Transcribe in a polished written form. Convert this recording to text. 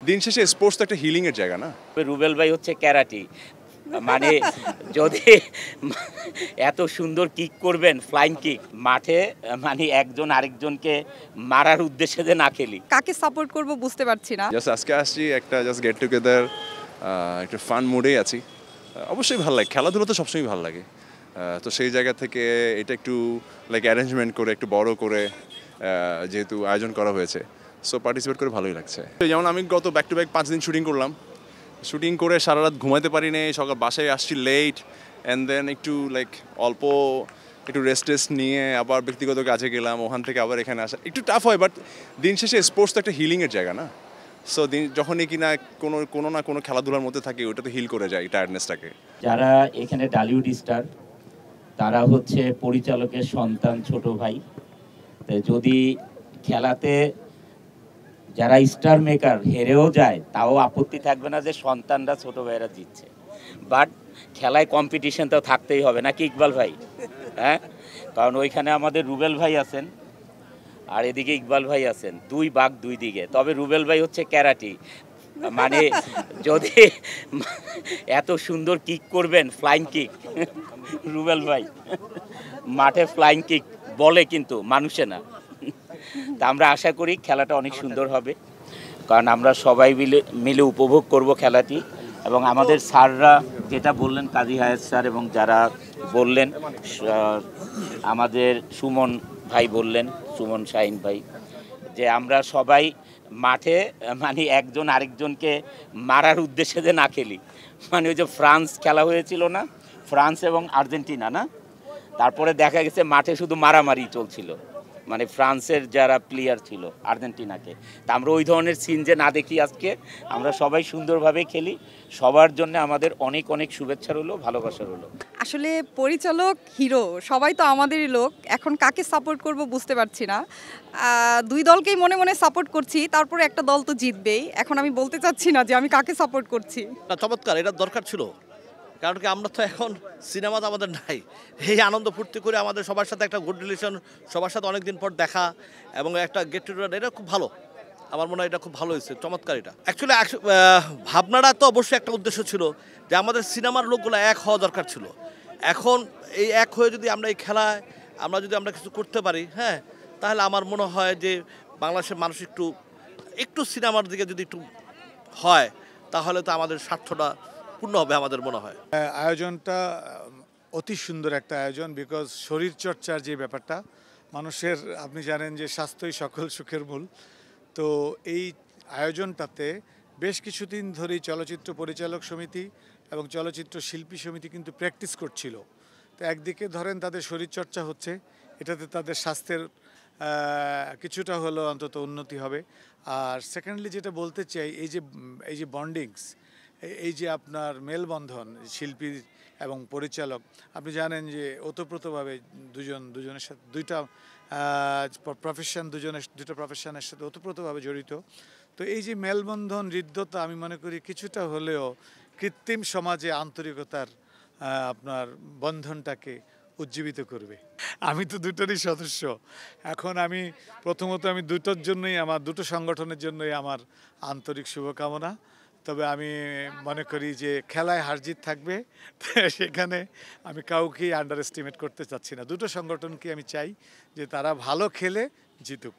দিন শেষে স্পোর্টস তো একটা হিলিং এর জায়গা না। রুবেল ভাই হচ্ছে ক্যারাটি, মানে যদি এত সুন্দর কিক করবেন ফ্লাইং কিক মাঠে, মানে একজন আরেকজনকে মারার উদ্দেশ্যে যে না খেলি। কাকে সাপোর্ট করব বুঝতে পারছি না। জাস্ট আজকে আসছি একটা জাস্ট গেট টুগেদার, একটা ফান মুডেই আছি। অবশ্যই ভালো লাগে, খেলাধুলা তো সবসময় ভালো লাগে। তো সেই জায়গা থেকে এটা একটু লাইক অ্যারেঞ্জমেন্ট করে একটু বড় করে যেহেতু আয়োজন করা হয়েছে, সো পার্টিসিপেট করে ভালোই লাগছে। যেমন আমি গত ব্যাক টু ব্যাক 5 দিন শুটিং করলাম, শুটিং করে সারা রাত ঘুমাতে পারি নাই, সকাল বাসায় আসছি লেট, অ্যান্ড দেন একটু লাইক অল্প একটু রেস্ট নিয়ে আবার ব্যক্তিগত কাজে গেলাম, ওখান থেকে আবার এখানে আসা একটু টাফ হয়, বাট দিন শেষে স্পোর্টস তো একটা হিলিংয়ের জায়গা না। সো যখনই কিনা কোনো না কোনো খেলাধুলার মধ্যে থাকে, ওটা তো হিল করে যায় টায়ার্ডনেসটাকে। যারা এখানে টলিউড স্টার, তারা হচ্ছে পরিচালকের সন্তান, ছোট ভাই। যদি খেলাতে যারা স্টার মেকার হেরেও যায়, তাও আপত্তি থাকবে না যে সন্তানরা, ছোট ভাইয়েরা জিতছে। বাট খেলায় কম্পিটিশন তো থাকতেই হবে নাকি ইকবাল ভাই? হ্যাঁ, কারণ ওইখানে আমাদের রুবেল ভাই আছেন আর এদিকে ইকবাল ভাই আছেন, দুই বাঘ দুই দিকে। তবে রুবেল ভাই হচ্ছে ক্যারাটি, মানে যদি এত সুন্দর কিক করবেন ফ্লাইং কিক, রুবেল ভাই মাঠে ফ্লাইং কিক বলে, কিন্তু মানুষে না। তা আমরা আশা করি খেলাটা অনেক সুন্দর হবে, কারণ আমরা সবাই মিলে উপভোগ করব খেলাটি। এবং আমাদের স্যাররা যেটা বললেন, কাজী হায়াত স্যার এবং যারা বললেন, আমাদের সুমন ভাই বললেন, সুমন শাহিন ভাই, যে আমরা সবাই মাঠে, মানে একজন আরেকজনকে মারার উদ্দেশ্যে যে না খেলি। মানে ওই যে ফ্রান্স খেলা হয়েছিল না, ফ্রান্স এবং আর্জেন্টিনা না, তারপরে দেখা গেছে মাঠে শুধু মারামারি চলছিল, মানে ফ্রান্সের যারা প্লেয়ার ছিল আর্জেন্টিনাকে। তা আমরা ওই ধরনের সিন যে না দেখি, আজকে আমরা সবাই সুন্দরভাবে খেলি। সবার জন্য আমাদের অনেক অনেক শুভেচ্ছা রইলো, ভালোবাসা রইলো। আসলে পরিচালক হিরো, সবাই তো আমাদেরই লোক। এখন কাকে সাপোর্ট করব বুঝতে পারছি না। দুই দলকেই মনে মনে সাপোর্ট করছি, তারপরে একটা দল তো জিতবেই। এখন আমি বলতে চাচ্ছি না যে আমি কাকে সাপোর্ট করছি। চমৎকার, এটা দরকার ছিল। কারণ কি, আমরা তো এখন সিনেমা তো আমাদের নাই, এই আনন্দ ফুর্তি করে আমাদের সবার সাথে একটা গুড রিলেশন, সবার সাথে অনেকদিন পর দেখা এবং একটা গেট টুগেদার, এটা খুব ভালো। আমার মনে হয় এটা খুব ভালো হয়েছে, চমৎকার। এটা অ্যাকচুয়ালি ভাবনাটা তো অবশ্যই একটা উদ্দেশ্য ছিল যে আমাদের সিনেমার লোকগুলো এক হওয়া দরকার ছিল। এখন এই এক হয়ে যদি আমরা এই খেলায় আমরা কিছু করতে পারি, হ্যাঁ, তাহলে আমার মনে হয় যে বাংলাদেশের মানুষ একটু সিনেমার দিকে যদি একটু হয়, তাহলে তো আমাদের স্বার্থটা পূর্ণ হবে আমাদের মনে হয়। আয়োজনটা অতি সুন্দর একটা আয়োজন, বিকজ শরীরচর্চার যে ব্যাপারটা মানুষের, আপনি জানেন যে স্বাস্থ্যই সকল সুখের মূল। তো এই আয়োজনটাতে বেশ কিছুদিন ধরেই চলচ্চিত্র পরিচালক সমিতি এবং চলচ্চিত্র শিল্পী সমিতি কিন্তু প্র্যাকটিস করছিল। তো একদিকে ধরেন তাদের শরীরচর্চা হচ্ছে, এটাতে তাদের স্বাস্থ্যের কিছুটা হলেও অন্তত উন্নতি হবে। আর সেকেন্ডলি যেটা বলতে চাই, এই যে বন্ডিংস, এই যে আপনার মেলবন্ধন শিল্পী এবং পরিচালক, আপনি জানেন যে ওতপ্রোতভাবে দুজনের সাথে দুইটা প্রফেশনের সাথে ওতপ্রোতভাবে জড়িত। তো এই যে মেলবন্ধন, হৃদ্যতা, আমি মনে করি কিছুটা হলেও কৃত্রিম সমাজে আন্তরিকতার আপনার বন্ধনটাকে উজ্জীবিত করবে। আমি তো দুটোরই সদস্য। এখন আমি প্রথমত দুটো সংগঠনের জন্যই আমার আন্তরিক শুভকামনা। তবে আমি মনে করি যে খেলায় হারজিত থাকবে, সেখানে আমি কাউকেই আন্ডার এস্টিমেট করতে চাচ্ছি না। দুটো সংগঠনকে আমি চাই যে তারা ভালো খেলে জিতুক।